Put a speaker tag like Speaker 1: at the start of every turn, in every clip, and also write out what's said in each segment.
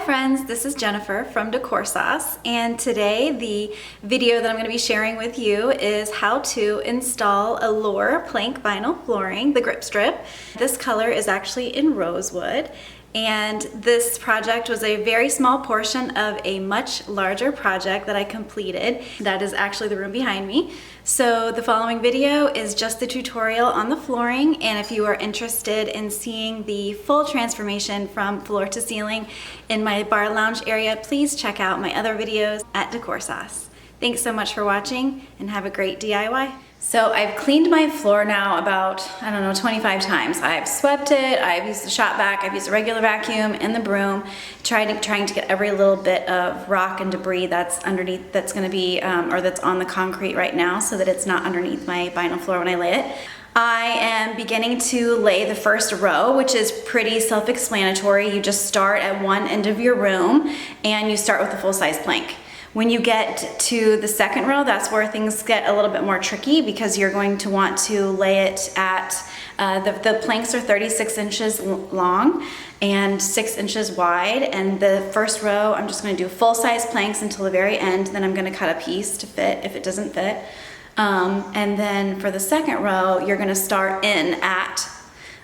Speaker 1: friends, this is Jennifer from DecorSauce, and today the video that I'm going to be sharing with you is how to install Allure plank vinyl flooring, the GripStrip. This color is actually in rosewood, and this project was a very small portion of a much larger project that I completed. That is actually the room behind me. So the following video is just the tutorial on the flooring, and if you are interested in seeing the full transformation from floor to ceiling in my bar lounge area, please check out my other videos at DecorSauce. Thanks so much for watching and have a great DIY. So I've cleaned my floor now about, 25 times. I've swept it, I've used the shop vac, I've used a regular vacuum and the broom, trying to get every little bit of rock and debris that's underneath, that's gonna be, or that's on the concrete right now, so that it's not underneath my vinyl floor when I lay it. I am beginning to lay the first row, which is pretty self-explanatory. You just start at one end of your room and you start with a full-size plank. When you get to the second row, that's where things get a little bit more tricky, because you're going to want to lay it at, the planks are 36 inches long and 6 inches wide. And the first row, I'm just gonna do full-size planks until the very end. Then I'm gonna cut a piece to fit if it doesn't fit. And then for the second row, you're gonna start in at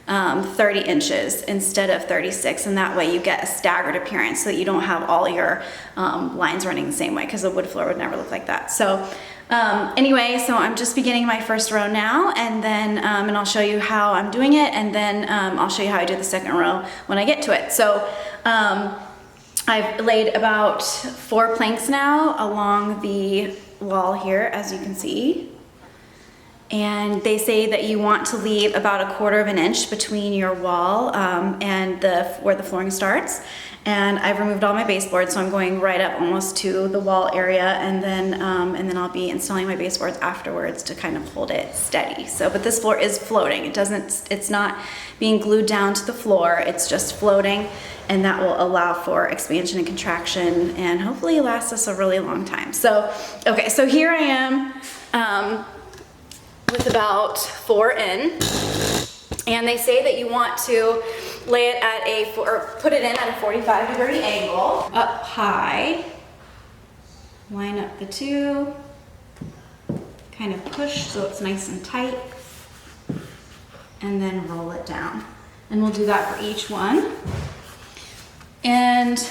Speaker 1: 30 inches instead of 36, and that way you get a staggered appearance so that you don't have all your lines running the same way, because a wood floor would never look like that. So anyway, so I'm just beginning my first row now, and then and I'll show you how I'm doing it, and then I'll show you how I do the second row when I get to it. So I've laid about 4 planks now along the wall here, as you can see. And they say that you want to leave about 1/4 inch between your wall and where the flooring starts. And I've removed all my baseboards, so I'm going right up almost to the wall area, and then I'll be installing my baseboards afterwards to kind of hold it steady. So, but this floor is floating. It's not being glued down to the floor. It's just floating, and that will allow for expansion and contraction, and hopefully last us a really long time. So, okay, so here I am. With about 4 in, and they say that you want to lay it at or put it in at a 45-degree angle, up high, line up the two, kind of push so it's nice and tight, and then roll it down. And we'll do that for each one. And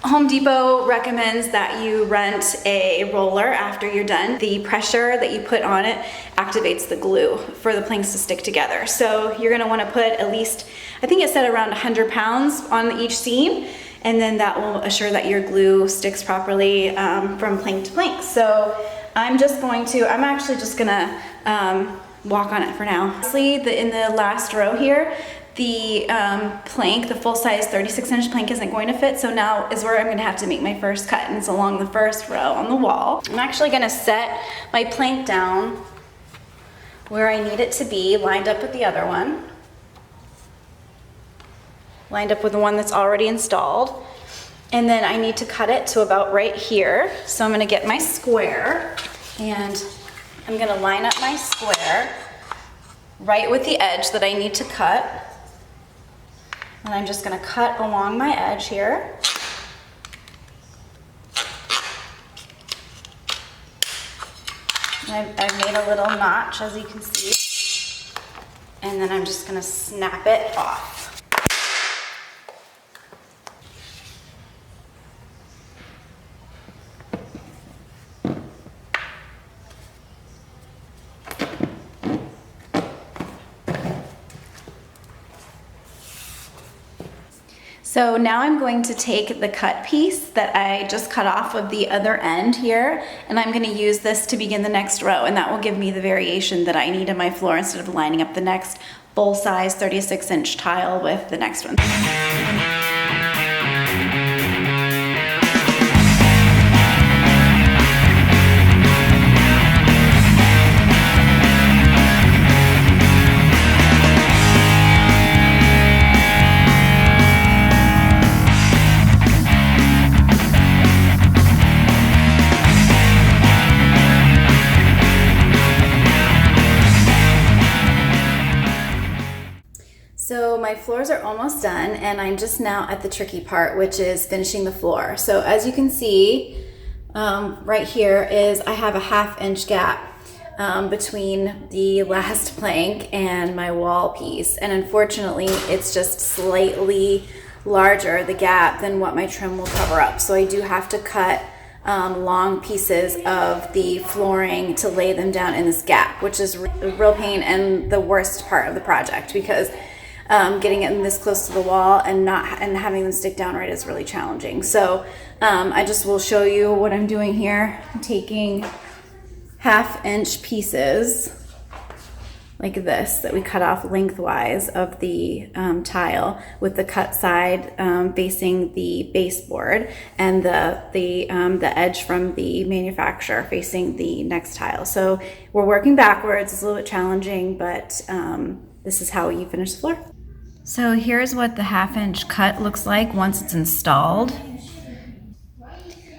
Speaker 1: Home Depot recommends that you rent a roller after you're done. The pressure that you put on it activates the glue for the planks to stick together. So you're gonna wanna put at least, I think it said around 100 pounds on each seam, and then that will assure that your glue sticks properly from plank to plank. So I'm actually just gonna walk on it for now. Honestly, in the last row here, the plank, the full-size 36-inch plank isn't going to fit, so now is where I'm going to have to make my first cut, and it's along the first row on the wall. I'm actually going to set my plank down where I need it to be, lined up with the other one, lined up with the one that's already installed, and then I need to cut it to about right here. So I'm going to get my square, and I'm going to line up my square right with the edge that I need to cut. And I'm just gonna cut along my edge here. And I've made a little notch, as you can see. And then I'm just gonna snap it off. So now I'm going to take the cut piece that I just cut off of the other end here, and I'm gonna use this to begin the next row, and that will give me the variation that I need in my floor instead of lining up the next full-size 36-inch tile with the next one. So my floors are almost done, and I'm just now at the tricky part, which is finishing the floor. So as you can see, right here is I have a 1/2 inch gap between the last plank and my wall piece. And unfortunately, it's just slightly larger, the gap, than what my trim will cover up. So I do have to cut long pieces of the flooring to lay them down in this gap, which is a real pain and the worst part of the project, because getting it this close to the wall and having them stick down right is really challenging. So I just will show you what I'm doing here. I'm taking 1/2 inch pieces like this that we cut off lengthwise of the tile, with the cut side facing the baseboard and the edge from the manufacturer facing the next tile. So we're working backwards. It's a little bit challenging, but this is how you finish the floor. So here's what the 1/2 inch cut looks like once it's installed.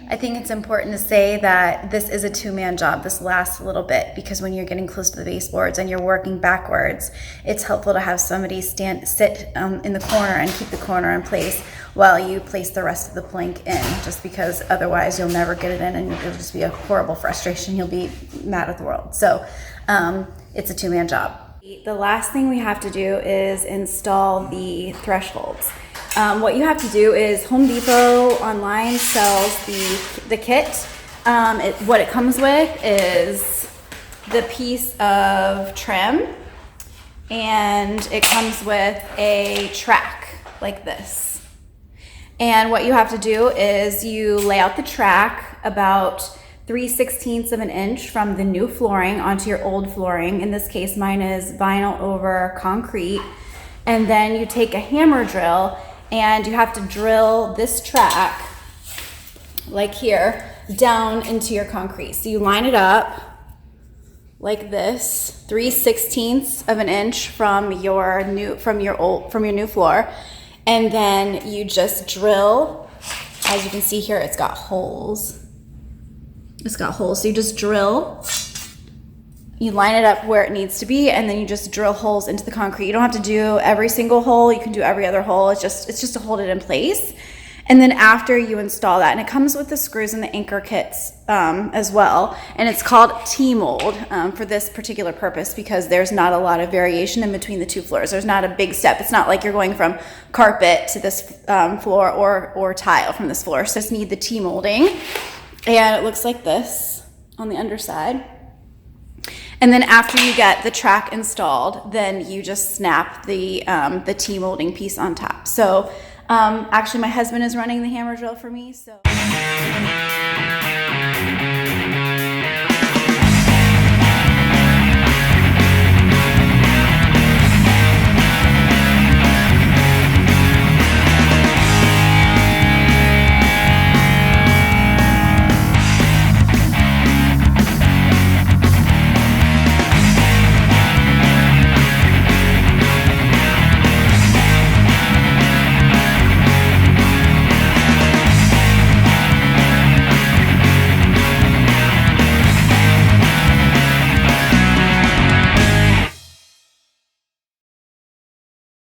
Speaker 1: I think it's important to say that this is a two-man job. This lasts a little bit, because when you're getting close to the baseboards and you're working backwards, it's helpful to have somebody sit in the corner and keep the corner in place while you place the rest of the plank in, just because otherwise you'll never get it in and it'll just be a horrible frustration. You'll be mad at the world. So it's a two-man job. The last thing we have to do is install the thresholds. What you have to do is Home Depot online sells the kit. What it comes with is the piece of trim, and it comes with a track like this. And what you have to do is you lay out the track about 3/16 of an inch from the new flooring onto your old flooring. In this case, mine is vinyl over concrete. And then you take a hammer drill and you have to drill this track, like here, down into your concrete. So you line it up like this, 3/16 of an inch from your new floor, and then you just drill. As you can see here, it's got holes. So you just drill. You line it up where it needs to be, and then you just drill holes into the concrete. You don't have to do every single hole. You can do every other hole. It's just to hold it in place. And then after you install that, and it comes with the screws and the anchor kits as well. And it's called T-mold for this particular purpose, because there's not a lot of variation in between the two floors. There's not a big step. It's not like you're going from carpet to this floor or tile from this floor. So just need the T-molding. And it looks like this on the underside. And then after you get the track installed, then you just snap the T-molding piece on top. So actually my husband is running the hammer drill for me. So.